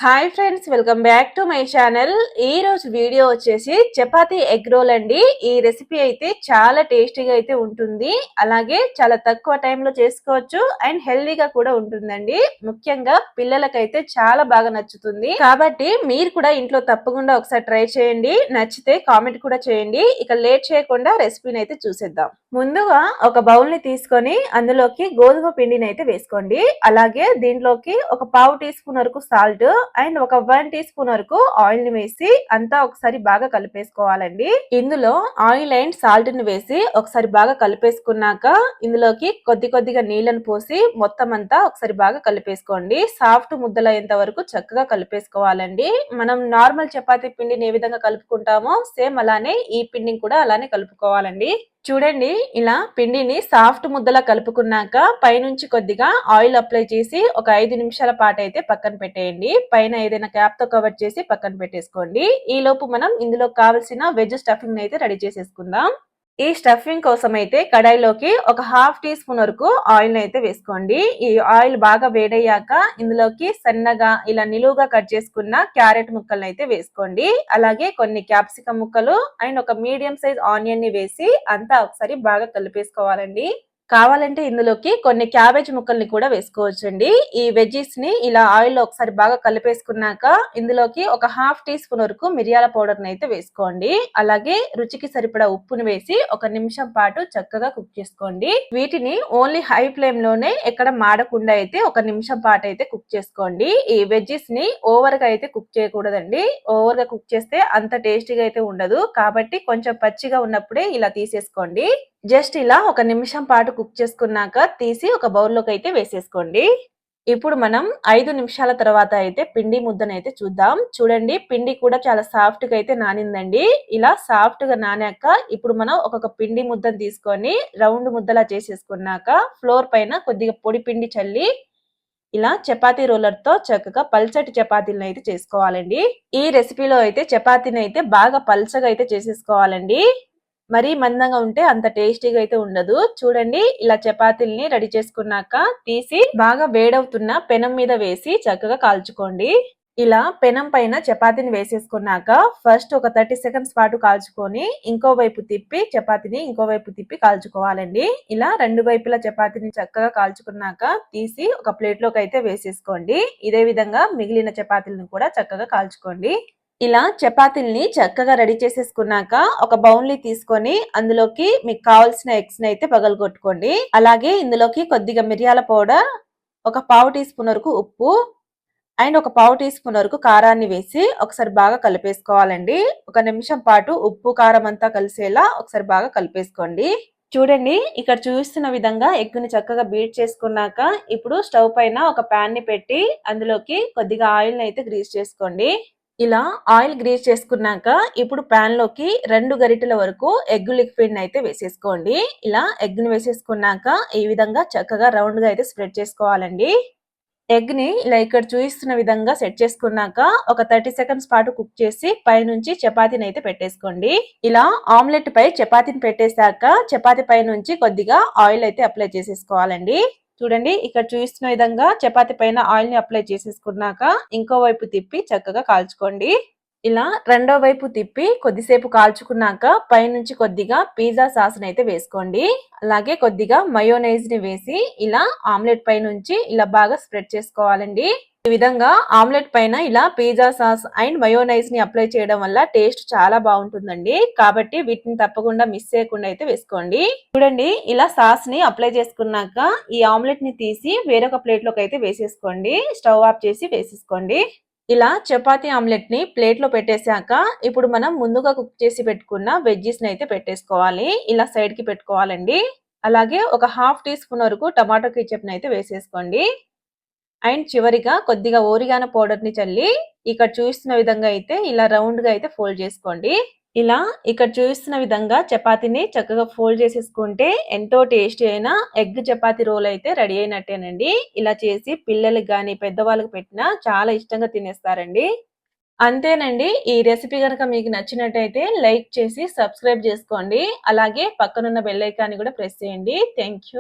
Hi friends, welcome back to my channel. ఈ రోజు video వచ్చేసి చపాతీ ఎగ్ రోల్ అండి. ఈ రెసిపీ అయితే చాలా టేస్టీగా అయితే ఉంటుంది. అలాగే చాలా తక్కువ టైంలో చేసుకోవచ్చు అండ్ హెల్దీగా కూడా ఉంటుందండి. ముఖ్యంగా పిల్లలకైతే చాలా బాగా నచ్చుతుంది. కాబట్టి మీరు కూడా ఇంట్లో తప్పకుండా ఒకసారి ట్రై చేయండి. నచ్చితే కామెంట్ కూడా చేయండి. ఇక లేట్ చేయకుండా రెసిపీని అయితే చూసేద్దాం. ముందుగా ఒక బౌల్ ని తీసుకొని అందులోకి గోధుమ పిండిని అయితే వేసుకోండి. అలాగే దీంట్లోకి ఒక పావు టీ స్పూన్ వరకు సాల్ట్ అండ్ ఒక 1 టీ స్పూన్ వరకు ఆయిల్ ని వేసి అంతా ఒకసారి బాగా కలిపేసుకోవాలండి. ఇందులో ఆయిల్ అండ్ సాల్ట్ ని వేసి ఒకసారి బాగా కలిపేసుకున్నాక ఇందులోకి కొద్దిగా నీళ్ళని పోసి మొత్తం అంతా ఒకసారి బాగా కలిపేసుకోండి. సాఫ్ట్ ముద్దలయ్యేంత వరకు చక్కగా కలిపేసుకోవాలండి. మనం నార్మల్ చపాతీ పిండిని ఏ విధంగా కలుపుకుంటామో సేమ్ అలానే ఈ పిండిని కూడా అలానే కలుపుకోవాలండి. చూడండి, ఇలా పిండిని సాఫ్ట్ ముద్దలా కలుపుకున్నాక పైనుంచి కొద్దిగా ఆయిల్ అప్లై చేసి ఒక 5 నిమిషాల పాటు అయితే పక్కన పెట్టేయండి. పైన ఏదైనా క్యాప్ తో కవర్ చేసి పక్కన పెట్టేసుకోండి. ఈ లోపు మనం ఇందులో కావాల్సిన వెజ్ స్టఫింగ్ అయితే రెడీ చేసేసుకుందాం. ఈ స్టఫింగ్ కోసం అయితే కడాయిలోకి ఒక హాఫ్ టీ స్పూన్ వరకు ఆయిల్ అయితే వేసుకోండి. ఈ ఆయిల్ బాగా వేడయ్యాక ఇందులోకి సన్నగా ఇలా నిలువుగా కట్ చేసుకున్న క్యారెట్ ముక్కలను అయితే వేసుకోండి. అలాగే కొన్ని క్యాప్సికం ముక్కలు అండ్ ఒక మీడియం సైజ్ ఆనియన్ ని వేసి అంతా ఒకసారి బాగా కలిపేసుకోవాలండి. కావాలంటే ఇందులోకి కొన్ని క్యాబేజ్ ముక్కల్ని కూడా వేసుకోవచ్చండి. ఈ వెజ్జీస్ ని ఇలా ఆయిల్ లో ఒకసారి బాగా కలిపేసుకున్నాక ఇందులోకి ఒక హాఫ్ టీ స్పూన్ వరకు మిరియాల పౌడర్ ని అయితే వేసుకోండి. అలాగే రుచికి సరిపడా ఉప్పును వేసి ఒక నిమిషం పాటు చక్కగా కుక్ చేసుకోండి. వీటిని ఓన్లీ హై ఫ్లేమ్ లోనే ఎక్కడ మాడకుండా అయితే ఒక నిమిషం పాటు అయితే కుక్ చేసుకోండి. ఈ వెజ్జీస్ ని ఓవర్ గా అయితే కుక్ చేయకూడదండి. ఓవర్ గా కుక్ చేస్తే అంత టేస్టీగా అయితే ఉండదు. కాబట్టి కొంచెం పచ్చిగా ఉన్నప్పుడే ఇలా తీసేసుకోండి. జస్ట్ ఇలా ఒక నిమిషం పాటు కుక్ చేసుకున్నాక తీసి ఒక బౌల్లోకి అయితే వేసేసుకోండి. ఇప్పుడు మనం 5 నిమిషాల తర్వాత అయితే పిండి ముద్దను అయితే చూద్దాం. చూడండి, పిండి కూడా చాలా సాఫ్ట్ గా అయితే నానిందండి. ఇలా సాఫ్ట్ గా నానాక ఇప్పుడు మనం ఒక్కొక్క పిండి ముద్దను తీసుకొని రౌండ్ ముద్దలా చేసేసుకున్నాక ఫ్లోర్ పైన కొద్దిగా పొడి పిండి చల్లి ఇలా చపాతీ రోలర్ తో చక్కగా పల్చటి చపాతీలను అయితే చేసుకోవాలండి. ఈ రెసిపీలో అయితే చపాతీని అయితే బాగా పల్చగా అయితే చేసేసుకోవాలండి. మరీ మందంగా ఉంటే అంత టేస్టీగా అయితే ఉండదు. చూడండి, ఇలా చపాతీల్ని రెడీ చేసుకున్నాక తీసి బాగా వేడవుతున్న పెనం మీద వేసి చక్కగా కాల్చుకోండి. ఇలా పెనం పైన చపాతీని వేసేసుకున్నాక ఫస్ట్ ఒక 30 సెకండ్స్ పాటు కాల్చుకొని ఇంకో వైపు తిప్పి చపాతీని ఇంకో వైపు తిప్పి కాల్చుకోవాలండి. ఇలా రెండు వైపుల చపాతీని చక్కగా కాల్చుకున్నాక తీసి ఒక ప్లేట్ లోకి అయితే వేసేసుకోండి. ఇదే విధంగా మిగిలిన చపాతీలను కూడా చక్కగా కాల్చుకోండి. ఇలా చపాతీల్ని చక్కగా రెడీ చేసేసుకున్నాక ఒక బౌల్ ని తీసుకొని అందులోకి మీకు కావాల్సిన ఎగ్స్ ని అయితే పగలగొట్టుకోండి. అలాగే ఇందులోకి కొద్దిగా మిరియాల పౌడర్, ఒక పావు టీ స్పూన్ వరకు ఉప్పు అండ్ ఒక పావు టీ స్పూన్ వరకు కారాన్ని వేసి ఒకసారి బాగా కలిపేసుకోవాలండి. ఒక నిమిషం పాటు ఉప్పు కారం అంతా కలిసేలా ఒకసారి బాగా కలిపేసుకోండి. చూడండి, ఇక్కడ చూస్తున్న విధంగా ఎగ్గుని చక్కగా బీట్ చేసుకున్నాక ఇప్పుడు స్టవ్ పైన ఒక ప్యాన్ ని పెట్టి అందులోకి కొద్దిగా ఆయిల్ ని అయితే గ్రీస్ చేసుకోండి. ఇలా ఆయిల్ గ్రీస్ చేసుకున్నాక ఇప్పుడు ప్యాన్ లోకి 2 గరిటెల వరకు ఎగ్ లిక్విడ్ ని అయితే వేసేసుకోండి. ఇలా ఎగ్ ని వేసేసుకున్నాక ఈ విధంగా చక్కగా రౌండ్ గా అయితే స్ప్రెడ్ చేసుకోవాలండి. ఎగ్ ని ఇలా ఇక్కడ చూపిస్తున్న విధంగా సెట్ చేసుకున్నాక ఒక 30 సెకండ్స్ పాటు కుక్ చేసి పైనుంచి చపాతీని అయితే పెట్టేసుకోండి. ఇలా ఆమ్లెట్ పై చపాతీని పెట్టేశాక చపాతీ పై నుంచి కొద్దిగా ఆయిల్ అయితే అప్లై చేసేసుకోవాలండి. చూడండి, ఇక్కడ చూపిస్తున్న విధంగా చపాతీ పైన ఆయిల్ ని అప్లై చేసేసుకున్నాక ఇంకో వైపు తిప్పి చక్కగా కాల్చుకోండి. ఇలా రెండో వైపు తిప్పి కొద్దిసేపు కాల్చుకున్నాక పైనుంచి కొద్దిగా పిజ్జా సాస్ అయితే వేసుకోండి. అలాగే కొద్దిగా మయోనైజ్ ని వేసి ఇలా ఆమ్లెట్ పై నుంచి ఇలా బాగా స్ప్రెడ్ చేసుకోవాలండి. ఈ విధంగా ఆమ్లెట్ పైన ఇలా పిజ్జా సాస్ అండ్ మయోనైజ్ ని అప్లై చేయడం వల్ల టేస్ట్ చాలా బాగుంటుందండి. కాబట్టి వీటిని తప్పకుండా మిస్ చేయకుండా అయితే వేసుకోండి. చూడండి, ఇలా సాస్ ని అప్లై చేసుకున్నాక ఈ ఆమ్లెట్ ని తీసి వేరొక ప్లేట్ లోకి అయితే వేసేసుకోండి. స్టవ్ ఆఫ్ చేసి వేసేసుకోండి. ఇలా చపాతీ ఆమ్లెట్ ని ప్లేట్ లో పెట్టేశాక ఇప్పుడు మనం ముందుగా కుక్ చేసి పెట్టుకున్న వెజ్జీస్ ని అయితే పెట్టేసుకోవాలి. ఇలా సైడ్ కి పెట్టుకోవాలండి. అలాగే ఒక హాఫ్ టీ స్పూన్ వరకు టమాటో కెచప్ ని అయితే వేసేసుకోండి. అండ్ చివరిగా కొద్దిగా ఓరిగానో పౌడర్ ని చల్లి ఇక్కడ చూపిస్తున్న విధంగా అయితే ఇలా రౌండ్ గా అయితే ఫోల్డ్ చేసుకోండి. ఇలా ఇక్కడ చూపిస్తున్న విధంగా చపాతీని చక్కగా ఫోల్డ్ చేసేసుకుంటే ఎంతో టేస్టీ అయిన ఎగ్ చపాతీ రోల్ అయితే రెడీ అయినట్టేనండి. ఇలా చేసి పిల్లలకి గాని పెద్దవాళ్ళకి పెట్టినా చాలా ఇష్టంగా తినేస్తారండి. అంతేనండి. ఈ రెసిపీ కనుక మీకు నచ్చినట్టయితే లైక్ చేసి సబ్స్క్రైబ్ చేసుకోండి. అలాగే పక్కనున్న బెల్ ఐకాన్ ని కూడా ప్రెస్ చేయండి. Thank you.